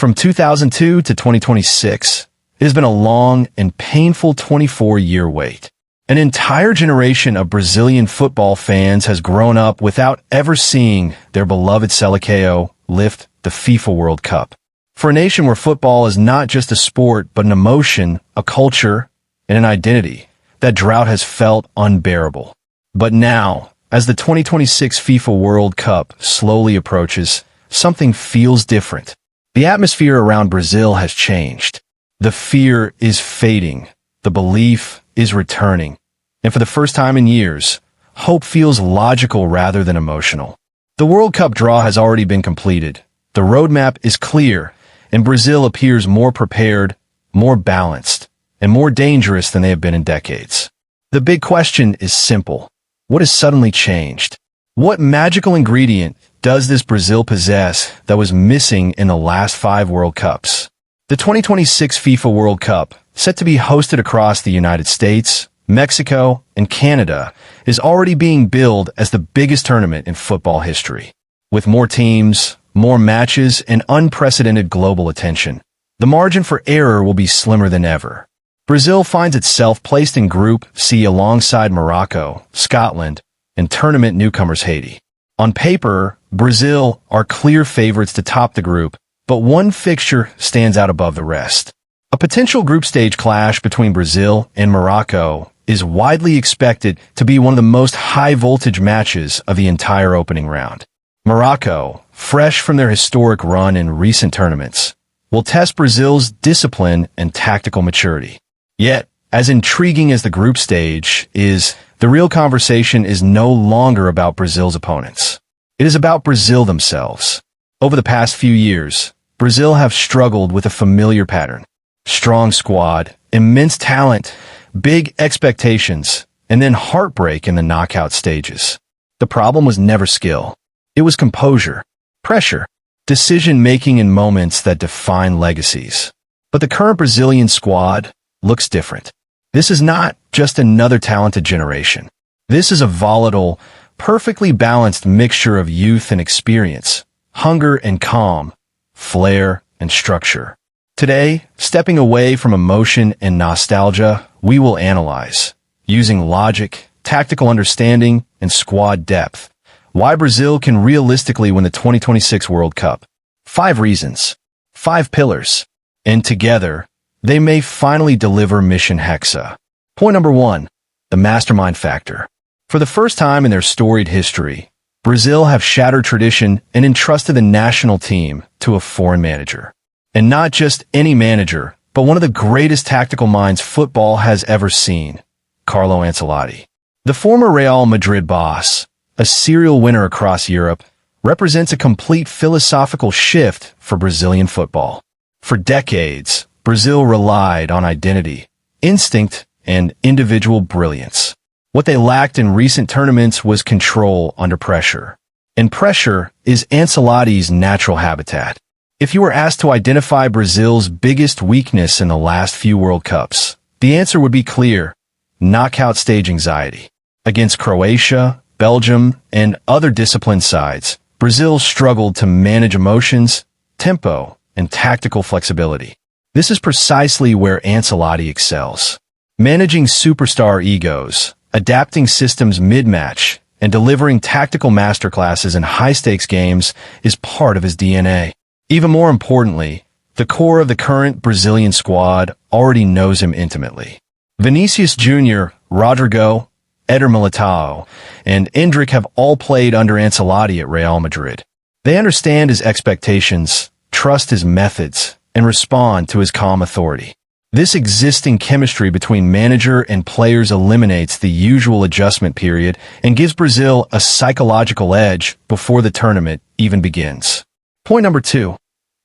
From 2002 to 2026, it has been a long and painful 24-year wait. An entire generation of Brazilian football fans has grown up without ever seeing their beloved Seleção lift the FIFA World Cup. For a nation where football is not just a sport but an emotion, a culture, and an identity, that drought has felt unbearable. But now, as the 2026 FIFA World Cup slowly approaches, something feels different. The atmosphere around Brazil has changed. The fear is fading. The belief is returning. And for the first time in years, hope feels logical rather than emotional. The World Cup draw has already been completed. The roadmap is clear, and Brazil appears more prepared, more balanced, and more dangerous than they have been in decades. The big question is simple. What has suddenly changed? What magical ingredient does this Brazil possess that was missing in the last 5 World Cups? The 2026 FIFA World Cup, set to be hosted across the United States, Mexico, and Canada, is already being billed as the biggest tournament in football history. With more teams, more matches, and unprecedented global attention, the margin for error will be slimmer than ever. Brazil finds itself placed in Group C alongside Morocco, Scotland, and tournament newcomers Haiti. On paper, Brazil are clear favorites to top the group, but one fixture stands out above the rest. A potential group stage clash between Brazil and Morocco is widely expected to be one of the most high-voltage matches of the entire opening round. Morocco, fresh from their historic run in recent tournaments, will test Brazil's discipline and tactical maturity. Yet, as intriguing as the group stage is, the real conversation is no longer about Brazil's opponents. It is about Brazil themselves. Over the past few years, Brazil have struggled with a familiar pattern. Strong squad, immense talent, big expectations, and then heartbreak in the knockout stages. The problem was never skill. It was composure, pressure, decision-making in moments that define legacies. But the current Brazilian squad looks different. This is not just another talented generation. This is a volatile, perfectly balanced mixture of youth and experience, hunger and calm, flair and structure. Today, stepping away from emotion and nostalgia, we will analyze, using logic, tactical understanding, and squad depth, why Brazil can realistically win the 2026 World Cup. 5 reasons, 5 pillars, and together, they may finally deliver Mission Hexa. Point number 1, the mastermind factor. For the first time in their storied history, Brazil have shattered tradition and entrusted the national team to a foreign manager. And not just any manager, but one of the greatest tactical minds football has ever seen, Carlo Ancelotti. The former Real Madrid boss, a serial winner across Europe, represents a complete philosophical shift for Brazilian football. For decades, Brazil relied on identity, instinct, and individual brilliance. What they lacked in recent tournaments was control under pressure. And pressure is Ancelotti's natural habitat. If you were asked to identify Brazil's biggest weakness in the last few World Cups, the answer would be clear: knockout stage anxiety. Against Croatia, Belgium, and other disciplined sides, Brazil struggled to manage emotions, tempo, and tactical flexibility. This is precisely where Ancelotti excels. Managing superstar egos, adapting systems mid-match, and delivering tactical masterclasses in high-stakes games is part of his DNA. Even more importantly, the core of the current Brazilian squad already knows him intimately. Vinicius Junior, Rodrygo, Militao, and Endrick have all played under Ancelotti at Real Madrid. They understand his expectations, trust his methods, and respond to his calm authority. This existing chemistry between manager and players eliminates the usual adjustment period and gives Brazil a psychological edge before the tournament even begins. Point number 2,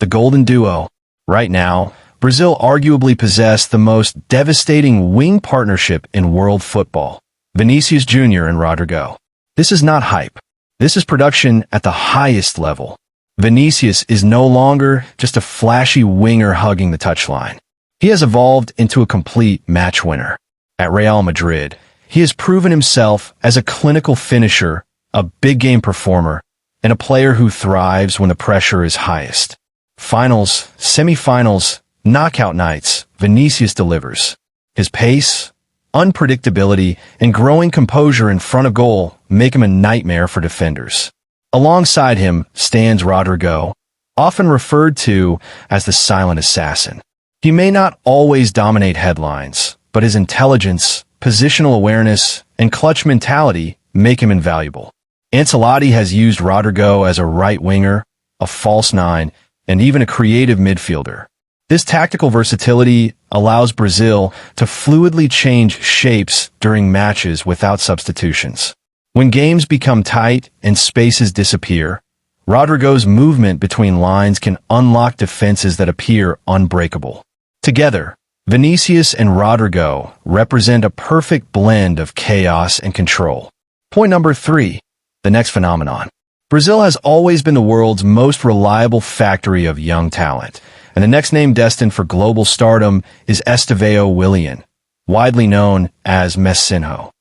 the golden duo. Right now, Brazil arguably possess the most devastating wing partnership in world football: Vinicius Junior and Rodrygo. This is not hype. This is production at the highest level. Vinicius is no longer just a flashy winger hugging the touchline. He has evolved into a complete match winner. At Real Madrid, he has proven himself as a clinical finisher, a big game performer, and a player who thrives when the pressure is highest. Finals, semifinals, knockout nights, Vinicius delivers. His pace, unpredictability, and growing composure in front of goal make him a nightmare for defenders. Alongside him stands Rodrygo, often referred to as the silent assassin. He may not always dominate headlines, but his intelligence, positional awareness, and clutch mentality make him invaluable. Ancelotti has used Rodrygo as a right winger, a false nine, and even a creative midfielder. This tactical versatility allows Brazil to fluidly change shapes during matches without substitutions. When games become tight and spaces disappear, Rodrygo's movement between lines can unlock defenses that appear unbreakable. Together, Vinicius and Rodrygo represent a perfect blend of chaos and control. Point number 3, the next phenomenon. Brazil has always been the world's most reliable factory of young talent, and the next name destined for global stardom is Estevao Willian, widely known as Messinho.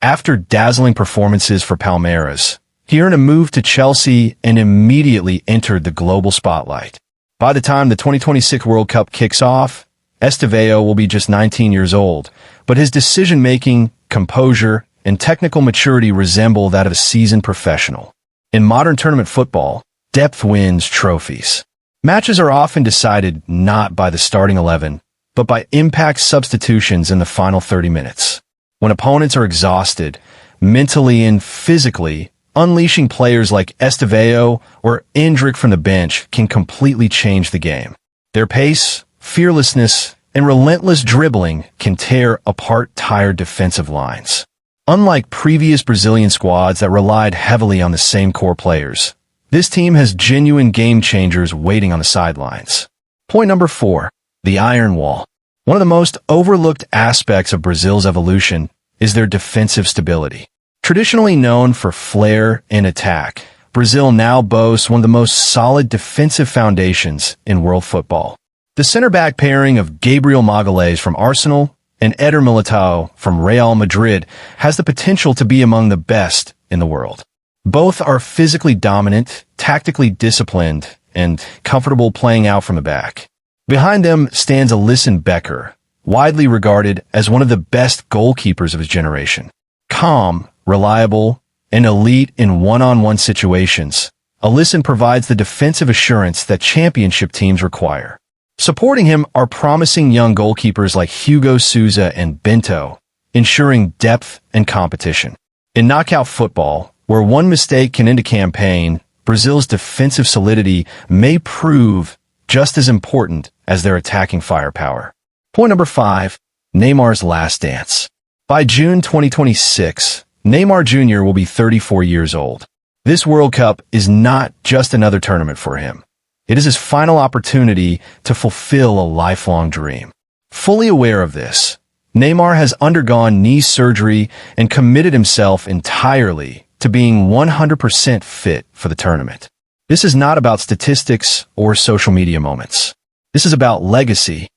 After dazzling performances for Palmeiras, he earned a move to Chelsea and immediately entered the global spotlight. By the time the 2026 World Cup kicks off, Estevao will be just 19 years old, but his decision-making, composure, and technical maturity resemble that of a seasoned professional. In modern tournament football, depth wins trophies. Matches are often decided not by the starting 11, but by impact substitutions in the final 30 minutes. When opponents are exhausted, mentally and physically, unleashing players like Estevao or Endrick from the bench can completely change the game. Their pace, fearlessness, and relentless dribbling can tear apart tired defensive lines. Unlike previous Brazilian squads that relied heavily on the same core players, this team has genuine game changers waiting on the sidelines. Point number 4, the iron wall. One of the most overlooked aspects of Brazil's evolution is their defensive stability. Traditionally known for flair and attack, Brazil now boasts one of the most solid defensive foundations in world football. The center-back pairing of Gabriel Magalhães from Arsenal and Alisson Militao from Real Madrid has the potential to be among the best in the world. Both are physically dominant, tactically disciplined, and comfortable playing out from the back. Behind them stands Alisson Becker, widely regarded as one of the best goalkeepers of his generation. Calm, reliable, and elite in one-on-one situations, Alisson provides the defensive assurance that championship teams require. Supporting him are promising young goalkeepers like Hugo Souza and Bento, ensuring depth and competition. In knockout football, where one mistake can end a campaign, Brazil's defensive solidity may prove just as important as their attacking firepower. Point number 5, Neymar's last dance. By June 2026, Neymar Jr. will be 34 years old. This World Cup is not just another tournament for him. It is his final opportunity to fulfill a lifelong dream. Fully aware of this, Neymar has undergone knee surgery and committed himself entirely to being 100% fit for the tournament. This is not about statistics or social media moments. This is about legacy,